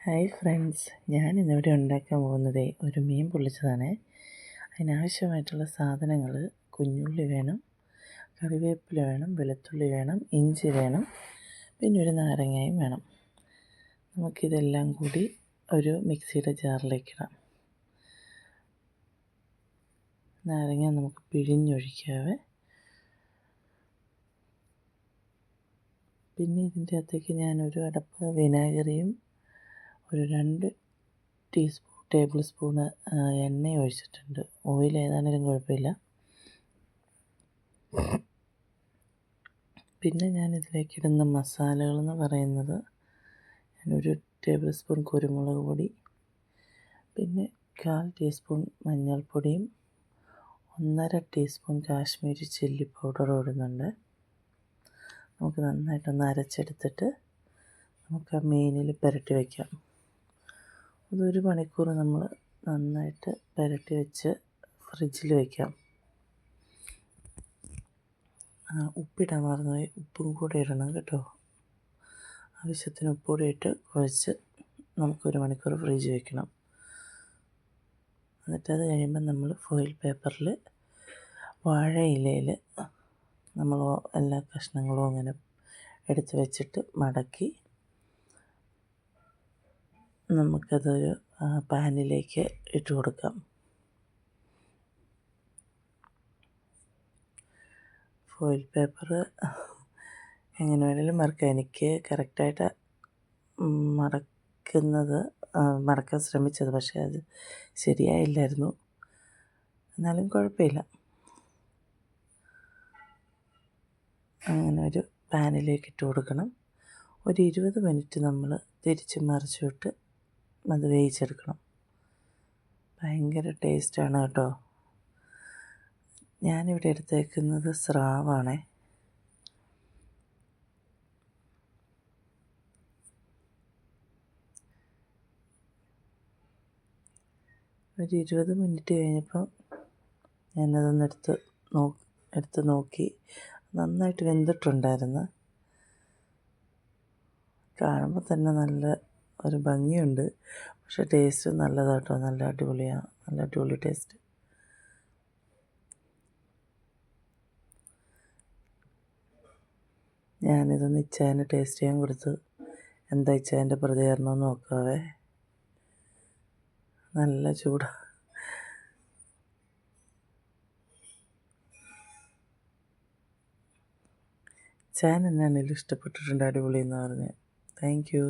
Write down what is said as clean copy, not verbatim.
Hi friends, ഞാനിന്നിവിടെ ഉണ്ടാക്കാൻ പോകുന്നത് ഒരു മീൻ പൊള്ളിച്ചതാണ്. അതിനാവശ്യമായിട്ടുള്ള സാധനങ്ങൾ: കുഞ്ഞുള്ളി വേണം, കറിവേപ്പില വേണം, വെളുത്തുള്ളി വേണം, ഇഞ്ചി വേണം, പിന്നെ ഒരു നാരങ്ങയും വേണം. നമുക്കിതെല്ലാം കൂടി ഒരു മിക്സിയുടെ ജാറിലേക്കിടാം. നാരങ്ങ നമുക്ക് പിഴിഞ്ഞൊഴിക്കാവേ. പിന്നെ ഇതിൻ്റെ അകത്തേക്ക് ഞാനൊരു അടപ്പ് വിനാഗിരിയും ഒരു 2 ടേബിൾ സ്പൂണ് എണ്ണ ഒഴിച്ചിട്ടുണ്ട്. ഓയിൽ ഏതാണെങ്കിലും കുഴപ്പമില്ല. പിന്നെ ഞാനിതിലേക്കിടുന്ന മസാലകളെന്ന് പറയുന്നത്, ഞാനൊരു ടേബിൾ സ്പൂൺ കുരുമുളക് പൊടി, പിന്നെ 1/4 ടീസ്പൂൺ മഞ്ഞൾപ്പൊടിയും 1/2 ടീസ്പൂൺ കാശ്മീരി ചില്ലി പൗഡറും ഇടുന്നുണ്ട്. നമുക്ക് നന്നായിട്ടൊന്ന് അരച്ചെടുത്തിട്ട് നമുക്ക് ആ മീനിൽ പുരട്ടി വയ്ക്കാം. അതൊരു മണിക്കൂർ നമ്മൾ നന്നായിട്ട് പുരട്ടി വെച്ച് ഫ്രിഡ്ജിൽ വയ്ക്കാം. ഉപ്പിടാൻ മറന്നുപോയി, ഉപ്പും കൂടെ ഇടണം കേട്ടോ. ആവശ്യത്തിന് ഉപ്പ് കൂടെ ഇട്ട് കുഴച്ച് നമുക്കൊരു മണിക്കൂർ ഫ്രിഡ്ജിൽ വയ്ക്കണം. എന്നിട്ടത് കഴിയുമ്പം നമ്മൾ ഫോയിൽ പേപ്പറിൽ വാഴയിലയിൽ നമ്മൾ എല്ലാ കഷ്ണങ്ങളും അങ്ങനെ എടുത്ത് വെച്ചിട്ട് മടക്കി നമുക്കതൊരു പാനിലേക്ക് ഇട്ട് കൊടുക്കാം. ഫോയിൽ പേപ്പർ എങ്ങനെ വേണമെങ്കിലും മറക്കാം. എനിക്ക് കറക്റ്റായിട്ട് മറക്കാൻ ശ്രമിച്ചത്, പക്ഷേ അത് ശരിയായില്ലായിരുന്നു. എന്നാലും കുഴപ്പമില്ല. അങ്ങനെ ഒരു പാനിലേക്ക് ഇട്ട് കൊടുക്കണം. ഒരു 20 മിനിറ്റ് നമ്മൾ തിരിച്ച് മറിച്ചിട്ട് അത് വേവിച്ചെടുക്കണം. ഭയങ്കര ടേസ്റ്റാണ് കേട്ടോ. ഞാനിവിടെ എടുത്തേക്കുന്നത് സ്രാവാണേ. ഒരു 20 മിനിറ്റ് കഴിഞ്ഞപ്പോൾ ഞാനതൊന്ന് എടുത്ത് നോക്കി. നന്നായിട്ട് വെന്തിട്ടുണ്ടായിരുന്നു. കാണുമ്പോൾ തന്നെ നല്ല ഒരു ഭംഗിയുണ്ട്, പക്ഷേ ടേസ്റ്റ് നല്ലതാണ് കേട്ടോ. നല്ല അടിപൊളി ടേസ്റ്റ്. ഞാനിതൊന്ന് ഇച്ചായന് ടേസ്റ്റ് ചെയ്യാൻ കൊടുത്തു. എന്താ ഇച്ചായൻ്റെ പ്രതികരണം നോക്കാവേ. നല്ല ചൂടാ. ഇച്ചായൻ എന്നാണെങ്കിലും ഇഷ്ടപ്പെട്ടിട്ടുണ്ട്, അടിപൊളി എന്ന് പറഞ്ഞ്. Thank you.